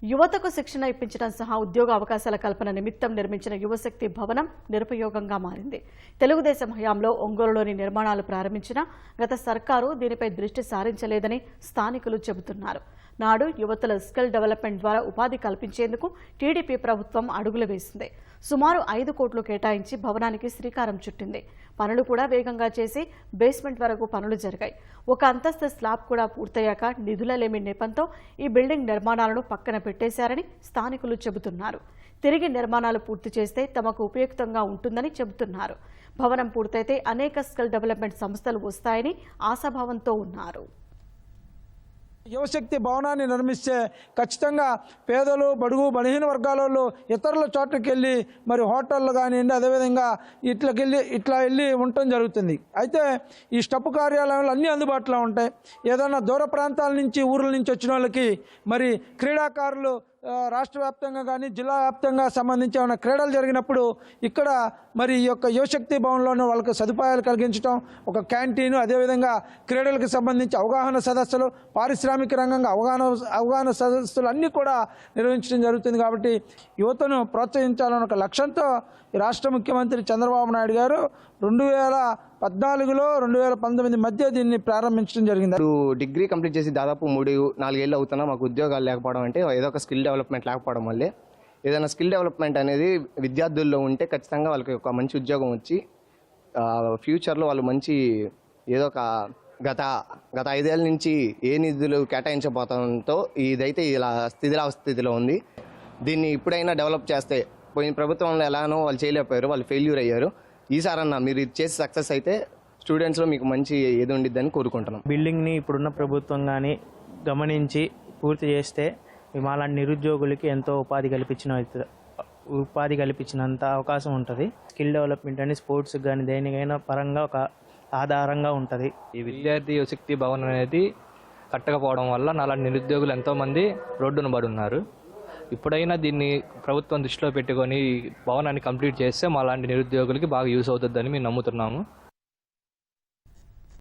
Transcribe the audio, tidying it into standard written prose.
యువతకు శిక్షణ ఇప్పించడం సహా ఉద్యోగ అవకాశాల కల్పన నిమిత్తం నిర్మించిన యువశక్తి భవనం నిరుపయోగంగా మారింది. తెలుగుదేశం హయాంలో ఒంగోలులోని నిర్మాణాలు ప్రారంభించినా గత సర్కారు దీనిపై దృష్టి సారించలేదని స్థానికులు చెబుతున్నారు. నాడు యువతుల స్కిల్ డెవలప్మెంట్ ద్వారా ఉపాధి కల్పించేందుకు టీడీపీ ప్రభుత్వం అడుగులు వేసింది. సుమారు 5 కోట్లు కేటాయించి భవనానికి శ్రీకారం చుట్టింది. పనులు కూడా వేగంగా చేసి బేస్మెంట్ వరకు పనులు జరిగాయి. ఒక అంతస్తు స్లాబ్ కూడా పూర్తయ్యాక నిధుల లేమి నెపంతో ఈ బిల్డింగ్ నిర్మాణాలను పక్కన పెట్టేశారని స్థానికులు చెబుతున్నారు. తిరిగి నిర్మాణాలు పూర్తి చేస్తే తమకు ఉపయుక్తంగా ఉంటుందని చెబుతున్నారు. భవనం పూర్తయితే అనేక స్కిల్ డెవలప్మెంట్ సంస్థలు వస్తాయని ఆశాభావంతో ఉన్నారు. యువశక్తి భవనాన్ని నిర్మిస్తే ఖచ్చితంగా పేదలు, బడుగు, బలహీన వర్గాలలో ఇతరుల చోట్లకి వెళ్ళి మరి హోటళ్ళు కానివ్వండి, అదేవిధంగా ఇట్లా వెళ్ళి ఉండటం జరుగుతుంది. అయితే ఈ స్టప్ కార్యాలయాలు అన్నీ అందుబాటులో ఉంటాయి. ఏదైనా దూర ప్రాంతాల నుంచి, ఊర్ల నుంచి వచ్చిన వాళ్ళకి మరి క్రీడాకారులు రాష్ట్ర వ్యాప్తంగా కానీ జిల్లా వ్యాప్తంగా సంబంధించి ఏమైనా క్రీడలు జరిగినప్పుడు ఇక్కడ మరి ఈ యొక్క యువశక్తి భవన్లోనే వాళ్ళకి సదుపాయాలు కలిగించడం, ఒక క్యాంటీన్, అదేవిధంగా క్రీడలకు సంబంధించి అవగాహన సదస్సులు, పారిశ్రామిక రంగంగా అవగాహన సదస్సులు అన్నీ కూడా నిర్వహించడం జరుగుతుంది. కాబట్టి యువతను ప్రోత్సహించాలన్న ఒక లక్ష్యంతో ఈ రాష్ట్ర ముఖ్యమంత్రి చంద్రబాబు నాయుడు గారు 2014లో 2019 మధ్య దీన్ని ప్రారంభించడం జరిగింది. డిగ్రీ కంప్లీట్ చేసి దాదాపు 3-4 ఏళ్ళు అవుతున్నా మాకు ఉద్యోగాలు లేకపోవడం అంటే ఏదో ఒక స్కిల్ డెవలప్మెంట్ లేకపోవడం వల్లే. ఏదైనా స్కిల్ డెవలప్మెంట్ అనేది విద్యార్థుల్లో ఉంటే ఖచ్చితంగా వాళ్ళకి ఒక మంచి ఉద్యోగం వచ్చి ఫ్యూచర్లో వాళ్ళు మంచి ఏదో ఒక గత 5 ఏళ్ళ నుంచి ఏ నిధులు కేటాయించబోతుందో ఇదైతే ఇలా స్థితిలో ఉంది. దీన్ని ఇప్పుడైనా డెవలప్ చేస్తే, పోయిన ప్రభుత్వంలో ఎలానో వాళ్ళు చేయలేకపోయారు, వాళ్ళు ఫెయిల్యూర్ అయ్యారు. ఈసారన్నా మీరు ఇది చేసి సక్సెస్ అయితే స్టూడెంట్స్లో మీకు మంచి ఏది ఉండిద్దని కోరుకుంటున్నాం. బిల్డింగ్ని ఇప్పుడున్న ప్రభుత్వం కానీ గమనించి పూర్తి చేస్తే మాలాంటి నిరుద్యోగులకి ఎంతో ఉపాధి కల్పించినంత అవకాశం ఉంటుంది. స్కిల్ డెవలప్మెంట్ అని స్పోర్ట్స్ కానీ దేనికైనా పరంగా ఒక ఆధారంగా ఉంటుంది. ఈ విద్యార్థి యువశక్తి భవన్ అనేది కట్టకపోవడం వల్ల నాలాంటి నిరుద్యోగులు ఎంతోమంది రోడ్డున పడి ఉన్నారు. ఇప్పుడైనా దీన్ని ప్రభుత్వం దృష్టిలో పెట్టుకొని భవనాన్ని కంప్లీట్ చేస్తే మాలాంటి నిరుద్యోగులకి బాగా యూస్ అవుతుందని మేము నమ్ముతున్నాము.